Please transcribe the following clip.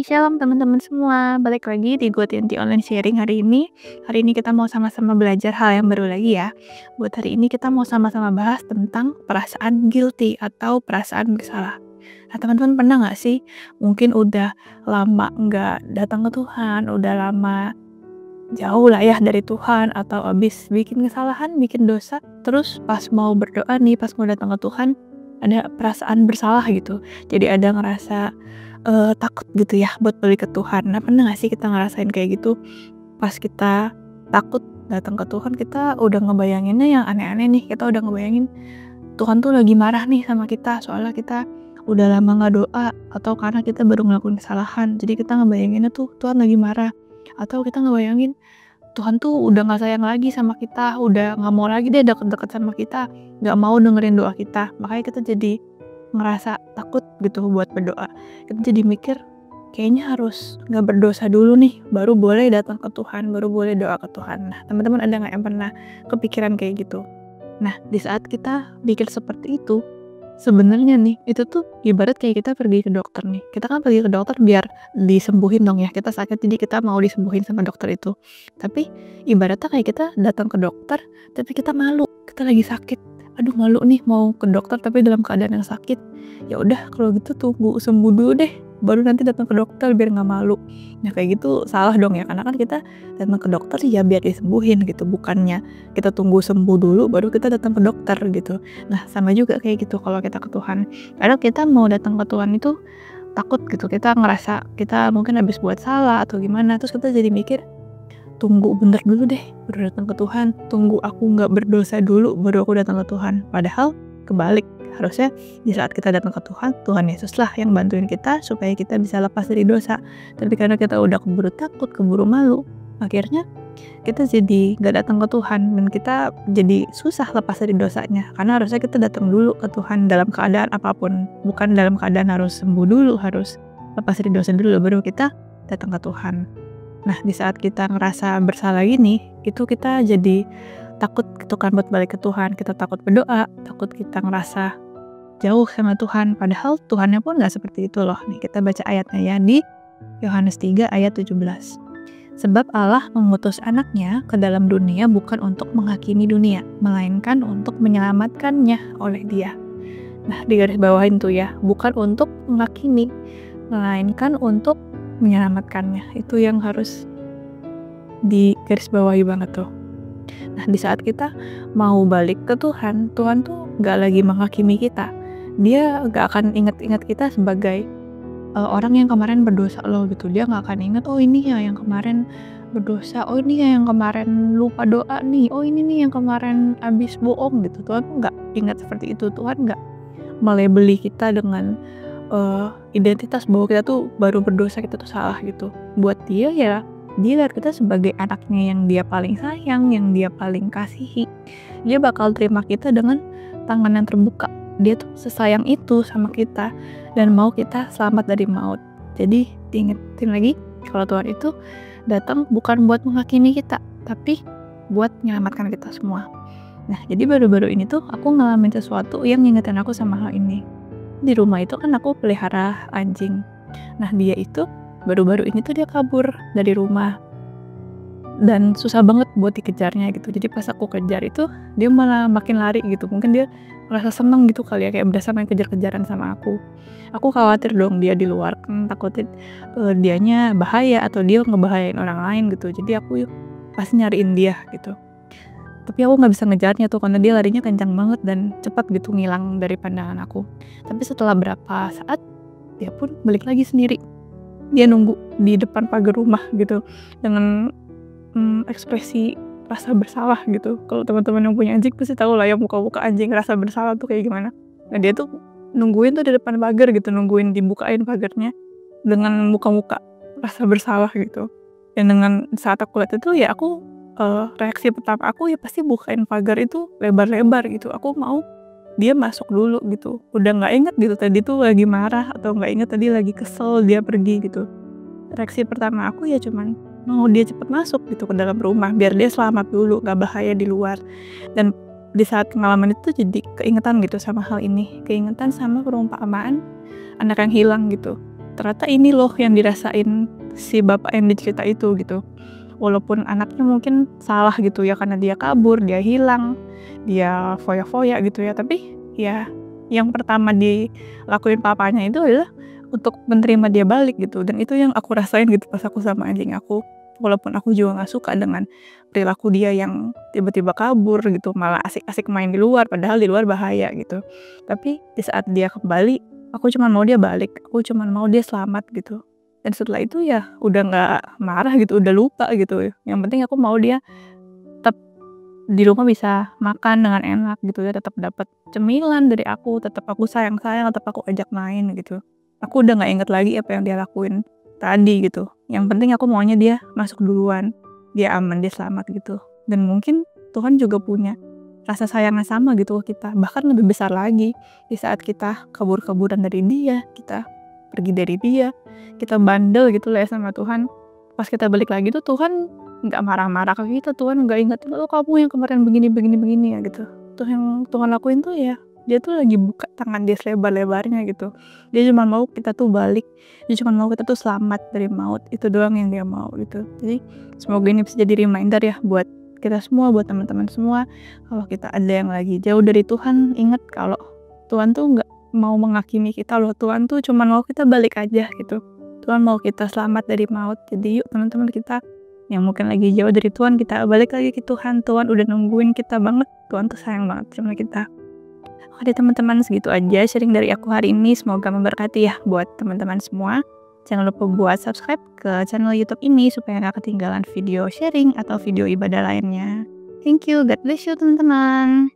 Shalom teman-teman semua, balik lagi di GoTNT Online Sharing hari ini. Hari ini kita mau sama-sama belajar hal yang baru lagi ya. Buat hari ini kita mau sama-sama bahas tentang perasaan guilty atau perasaan bersalah. Nah teman-teman pernah gak sih mungkin udah lama nggak datang ke Tuhan, udah lama jauh lah ya dari Tuhan, atau abis bikin kesalahan, bikin dosa, terus pas mau berdoa nih, pas mau datang ke Tuhan, ada perasaan bersalah gitu. Jadi ada ngerasa takut gitu ya buat balik ke Tuhan. Nah pernah gak sih kita ngerasain kayak gitu? Pas kita takut datang ke Tuhan, kita udah ngebayanginnya yang aneh-aneh nih. Kita udah ngebayangin Tuhan tuh lagi marah nih sama kita, soalnya kita udah lama gak doa, atau karena kita baru ngelakuin kesalahan. Jadi kita ngebayanginnya tuh Tuhan lagi marah. Atau kita ngebayangin Tuhan tuh udah gak sayang lagi sama kita, udah gak mau lagi deh deket-deket sama kita, gak mau dengerin doa kita. Makanya kita jadi ngerasa takut gitu buat berdoa. Kita jadi mikir kayaknya harus gak berdosa dulu nih, baru boleh datang ke Tuhan, baru boleh doa ke Tuhan. Nah teman-teman ada gak yang pernah kepikiran kayak gitu? Nah di saat kita pikir seperti itu, sebenarnya nih itu tuh ibarat kayak kita pergi ke dokter nih. Kita kan pergi ke dokter biar disembuhin dong ya, kita sakit jadi kita mau disembuhin sama dokter itu. Tapi ibaratnya kayak kita datang ke dokter tapi kita malu, kita lagi sakit, aduh malu nih mau ke dokter tapi dalam keadaan yang sakit. Ya udah kalau gitu tunggu sembuh dulu deh, baru nanti datang ke dokter biar nggak malu. Nah kayak gitu salah dong ya, karena kan kita datang ke dokter ya biar disembuhin gitu, bukannya kita tunggu sembuh dulu baru kita datang ke dokter gitu. Nah sama juga kayak gitu kalau kita ke Tuhan. Kadang kita mau datang ke Tuhan itu takut gitu, kita ngerasa kita mungkin habis buat salah atau gimana, terus kita jadi mikir tunggu bener dulu deh baru datang ke Tuhan, tunggu aku nggak berdosa dulu baru aku datang ke Tuhan. Padahal kebalik, harusnya di saat kita datang ke Tuhan, Tuhan Yesus lah yang bantuin kita supaya kita bisa lepas dari dosa. Tapi karena kita udah keburu takut, keburu malu, akhirnya kita jadi nggak datang ke Tuhan dan kita jadi susah lepas dari dosanya. Karena harusnya kita datang dulu ke Tuhan dalam keadaan apapun, bukan dalam keadaan harus sembuh dulu, harus lepas dari dosa dulu baru kita datang ke Tuhan. Nah di saat kita ngerasa bersalah gini, itu kita jadi takut gitu kan buat balik ke Tuhan. Kita takut berdoa, takut kita ngerasa jauh sama Tuhan. Padahal Tuhannya pun gak seperti itu loh. Nih kita baca ayatnya ya di Yohanes 3 ayat 17. Sebab Allah mengutus anaknya ke dalam dunia bukan untuk menghakimi dunia, melainkan untuk menyelamatkannya oleh dia. Nah di garis bawahin tuh ya, bukan untuk menghakimi, melainkan untuk menyelamatkannya. Itu yang harus di garis bawahi banget tuh. Nah di saat kita mau balik ke Tuhan, Tuhan tuh gak lagi menghakimi kita. Dia gak akan ingat-ingat kita sebagai orang yang kemarin berdosa loh gitu. Dia gak akan ingat, oh ini ya yang kemarin berdosa, oh ini ya yang kemarin lupa doa nih, oh ini nih yang kemarin abis bohong gitu. Tuhan tuh gak ingat seperti itu. Tuhan gak melabeli kita dengan identitas bahwa kita tuh baru berdosa, kita tuh salah gitu. Buat dia ya, dia lihat kita sebagai anaknya yang dia paling sayang, yang dia paling kasihi. Dia bakal terima kita dengan tangan yang terbuka. Dia tuh sesayang itu sama kita dan mau kita selamat dari maut. Jadi diingetin lagi kalau Tuhan itu datang bukan buat menghakimi kita, tapi buat menyelamatkan kita semua. Nah jadi baru-baru ini tuh aku ngalamin sesuatu yang ngingetin aku sama hal ini. Di rumah itu kan aku pelihara anjing. Nah dia itu baru-baru ini tuh dia kabur dari rumah dan susah banget buat dikejarnya gitu. Jadi pas aku kejar itu dia malah makin lari gitu. Mungkin dia merasa seneng gitu kali ya, kayak berasa main kejar-kejaran sama aku. Aku khawatir dong dia di luar, kan takutin dianya bahaya atau dia ngebahayain orang lain gitu. Jadi aku pasti nyariin dia gitu. Tapi aku gak bisa ngejarnya tuh karena dia larinya kencang banget dan cepat gitu ngilang dari pandangan aku. Tapi setelah berapa saat dia pun balik lagi sendiri. Dia nunggu di depan pagar rumah gitu dengan ekspresi rasa bersalah gitu. Kalau teman-teman yang punya anjing pasti tahu lah ya muka-muka anjing rasa bersalah tuh kayak gimana. Nah dia tuh nungguin tuh di depan pagar gitu, nungguin dibukain pagarnya dengan muka-muka rasa bersalah gitu. Dan dengan saat aku lihat itu ya aku reaksi pertama aku ya pasti bukain pagar itu lebar-lebar gitu. Aku mau dia masuk dulu gitu. Udah nggak inget gitu tadi tuh lagi marah atau nggak inget tadi lagi kesel dia pergi gitu. Reaksi pertama aku ya cuman mau dia cepet masuk gitu ke dalam rumah biar dia selamat dulu, nggak bahaya di luar. Dan di saat pengalaman itu jadi keingetan gitu sama hal ini, keingetan sama perumpamaan anak yang hilang gitu. ternyata ini loh yang dirasain si bapak yang dicerita itu gitu. Walaupun anaknya mungkin salah gitu ya, karena dia kabur, dia hilang, dia foya-foya gitu ya, tapi ya yang pertama dilakuin papanya itu adalah untuk menerima dia balik gitu, dan itu yang aku rasain gitu pas aku sama anjing aku. Walaupun aku juga nggak suka dengan perilaku dia yang tiba-tiba kabur gitu, malah asik-asik main di luar, padahal di luar bahaya gitu. Tapi di saat dia kembali, aku cuma mau dia balik, aku cuma mau dia selamat gitu. Dan setelah itu ya udah nggak marah gitu, udah lupa gitu. Yang penting aku mau dia tetap di rumah bisa makan dengan enak gitu ya, tetap dapat cemilan dari aku, tetap aku sayang-sayang, tetap aku ajak main gitu. Aku udah nggak inget lagi apa yang dia lakuin tadi gitu. Yang penting aku maunya dia masuk duluan, dia aman, dia selamat gitu. Dan mungkin Tuhan juga punya rasa sayang yang sama gitu ke kita, bahkan lebih besar lagi di saat kita kabur-kaburan dari dia, kita pergi dari dia, kita bandel gitu lah ya sama Tuhan. Pas kita balik lagi tuh Tuhan nggak marah-marah ke kita, Tuhan nggak ingetin, "Oh kamu yang kemarin begini ya," gitu. Tuh yang Tuhan lakuin tuh ya, dia tuh lagi buka tangan dia selebar-lebarnya gitu. Dia cuma mau kita tuh balik, dia cuma mau kita tuh selamat dari maut, itu doang yang dia mau gitu. Jadi semoga ini bisa jadi reminder ya buat kita semua, buat teman-teman semua, kalau kita ada yang lagi jauh dari Tuhan, ingat kalau Tuhan tuh nggak mau menghakimi kita loh, Tuhan tuh cuma mau kita balik aja gitu. Tuhan mau kita selamat dari maut. Jadi yuk teman-teman kita yang mungkin lagi jauh dari Tuhan, kita balik lagi ke Tuhan. Tuhan udah nungguin kita banget, Tuhan tuh sayang banget sama kita. Oke teman-teman, segitu aja sharing dari aku hari ini, semoga memberkati ya buat teman-teman semua. Jangan lupa buat subscribe ke channel YouTube ini supaya gak ketinggalan video sharing atau video ibadah lainnya. Thank you, God bless you teman-teman.